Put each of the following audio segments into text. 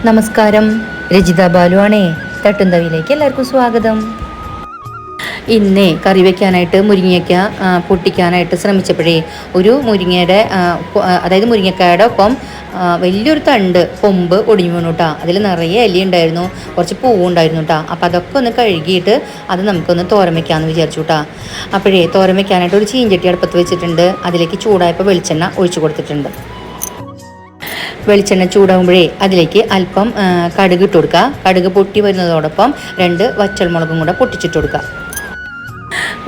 നമസ്കാരം, രജിത ബാലു ആണേ. തട്ടുന്തവിയിലേക്ക് എല്ലാവർക്കും സ്വാഗതം. ഇന്നേ കറി വയ്ക്കാനായിട്ട് മുരിങ്ങയ്ക്ക പൊട്ടിക്കാനായിട്ട് ശ്രമിച്ചപ്പോഴേ ഒരു മുരിങ്ങയുടെ അതായത് മുരിങ്ങക്കായുടെ ഒപ്പം വലിയൊരു തണ്ട് കൊമ്പ് ഒടിഞ്ഞു വീണു കേട്ടോ. അതിൽ നിറയെ എലി ഉണ്ടായിരുന്നു, കുറച്ച് പൂവുണ്ടായിരുന്നു കേട്ടോ. അപ്പം അതൊക്കെ ഒന്ന് കഴുകിയിട്ട് അത് നമുക്കൊന്ന് തോരൻ വയ്ക്കാമെന്ന് വിചാരിച്ചു കേട്ടോ. അപ്പോഴേ തോരൻ വയ്ക്കാനായിട്ട് ഒരു ചീഞ്ചട്ടി അടുപ്പത്ത് വെച്ചിട്ടുണ്ട്. അതിലേക്ക് ചൂടായപ്പോൾ വെളിച്ചെണ്ണ ഒഴിച്ചു കൊടുത്തിട്ടുണ്ട്. വെളിച്ചെണ്ണ ചൂടാകുമ്പോഴേ അതിലേക്ക് അല്പം കടുക് ഇട്ട് കൊടുക്കുക. കടുക് പൊട്ടി വരുന്നതോടൊപ്പം 2 വറ്റൽമുളകും കൂടെ പൊട്ടിച്ചിട്ട് കൊടുക്കുക.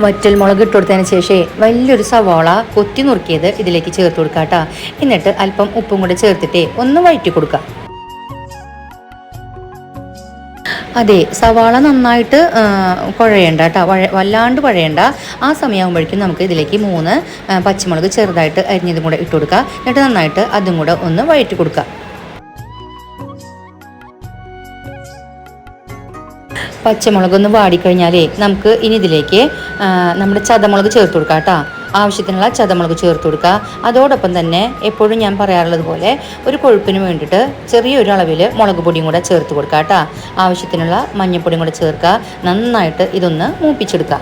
വറ്റൽമുളക് ഇട്ട് കൊടുത്തതിന് ശേഷം വലിയൊരു സവാള കൊത്തി നുറുക്കിയത് ഇതിലേക്ക് ചേർത്ത് കൊടുക്കുക കേട്ടോ. എന്നിട്ട് അല്പം ഉപ്പും കൂടെ ചേർത്തിട്ട് ഒന്ന് വഴറ്റി കൊടുക്കുക. അതെ, സവാള നന്നായിട്ട് കുഴയണ്ട കേട്ടോ, വല്ലാണ്ട് കുഴയണ്ട. ആ സമയമാകുമ്പോഴേക്കും നമുക്ക് ഇതിലേക്ക് 3 പച്ചമുളക് ചെറുതായിട്ട് അരിഞ്ഞതും കൂടെ ഇട്ട് കൊടുക്കുക. എന്നിട്ട് നന്നായിട്ട് അതും കൂടെ ഒന്ന് വഴറ്റി കൊടുക്കുക. പച്ചമുളകൊന്ന് വാടിക്കഴിഞ്ഞാലേ നമുക്ക് ഇനി ഇതിലേക്ക് നമ്മുടെ ചതമുളക് ചേർത്ത് കൊടുക്കാം കേട്ടോ. ആവശ്യത്തിനുള്ള ചതമുളക് ചേർത്ത് കൊടുക്കുക. അതോടൊപ്പം തന്നെ എപ്പോഴും ഞാൻ പറയാറുള്ളത് പോലെ ഒരു കൊഴുപ്പിന് വേണ്ടിയിട്ട് ചെറിയൊരു അളവിൽ മുളക് പൊടിയും കൂടെ ചേർത്ത് കൊടുക്കുക കേട്ടോ. ആവശ്യത്തിനുള്ള മഞ്ഞൾപ്പൊടിയും കൂടെ ചേർക്കുക. നന്നായിട്ട് ഇതൊന്ന് മൂപ്പിച്ചെടുക്കുക.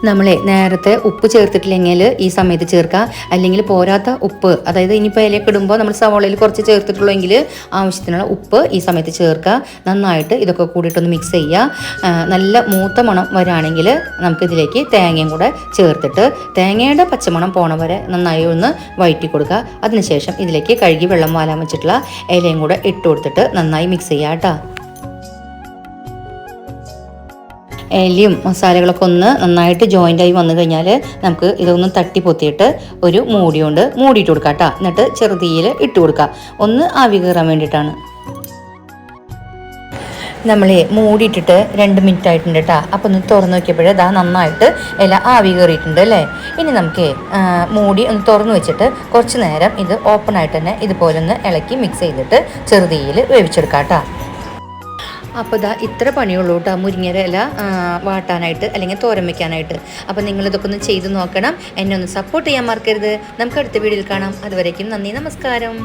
നമ്മൾ നേരത്തെ ഉപ്പ് ചേർത്തിട്ടില്ലെങ്കിൽ ഈ സമയത്ത് ചേർക്കുക. അല്ലെങ്കിൽ പോരാത്ത ഉപ്പ്, അതായത് ഇനിയിപ്പോൾ ഇലയൊക്കെ ഇടുമ്പോൾ നമ്മൾ സവാളയിൽ കുറച്ച് ചേർത്തിട്ടുള്ളെങ്കിൽ ആവശ്യത്തിനുള്ള ഉപ്പ് ഈ സമയത്ത് ചേർക്കുക. നന്നായിട്ട് ഇതൊക്കെ കൂടിയിട്ടൊന്ന് മിക്സ് ചെയ്യുക. നല്ല മൂത്ത മണം വരാണെങ്കിൽ നമുക്കിതിലേക്ക് തേങ്ങയും കൂടെ ചേർത്തിട്ട് തേങ്ങയുടെ പച്ചമണം പോണ വരെ നന്നായി ഒന്ന് വഴറ്റി കൊടുക്കുക. അതിനുശേഷം ഇതിലേക്ക് കഴുകി വെള്ളം വാലാൻ വെച്ചിട്ടുള്ള ഇലയും കൂടെ ഇട്ട് കൊടുത്തിട്ട് നന്നായി മിക്സ് ചെയ്യുക കേട്ടോ. എലിയും മസാലകളൊക്കെ ഒന്ന് നന്നായിട്ട് ജോയിൻ്റായി വന്നു കഴിഞ്ഞാൽ നമുക്ക് ഇതൊന്ന് തട്ടി പൊത്തിയിട്ട് ഒരു മൂടി കൊണ്ട് മൂടിയിട്ട് കൊടുക്കാം കേട്ടോ. എന്നിട്ട് ചെറുതീയിൽ ഇട്ട് കൊടുക്കുക. ഒന്ന് ആവി കയറാൻ വേണ്ടിയിട്ടാണ്. നമ്മൾ മൂടിയിട്ടിട്ട് 2 മിനിറ്റ് ആയിട്ടുണ്ട് കേട്ടോ. അപ്പോൾ ഒന്ന് തുറന്ന് നോക്കിയപ്പോഴേ ഇതാ നന്നായിട്ട് ഇല ആവി കയറിയിട്ടുണ്ട് അല്ലേ. ഇനി നമുക്ക് മൂടി ഒന്ന് തുറന്ന് വെച്ചിട്ട് കുറച്ച് നേരം ഇത് ഓപ്പൺ ആയിട്ട് തന്നെ ഇതുപോലെ ഒന്ന് ഇളക്കി മിക്സ് ചെയ്തിട്ട് ചെറുതീയിൽ വേവിച്ചെടുക്കാം കേട്ടോ. അപ്പോൾ ഇതാ ഇത്ര പണിയുള്ളൂ കേട്ടോ മുരിങ്ങര ഇല വാട്ടാനായിട്ട് അല്ലെങ്കിൽ തോരൻ വയ്ക്കാനായിട്ട്. അപ്പോൾ നിങ്ങളിതൊക്കെ ഒന്ന് ചെയ്ത് നോക്കണം. എന്നെ ഒന്ന് സപ്പോർട്ട് ചെയ്യാൻ മറക്കരുത്. നമുക്ക് അടുത്ത വീഡിയോയിൽ കാണാം. അതുവരേക്കും നന്ദി, നമസ്കാരം.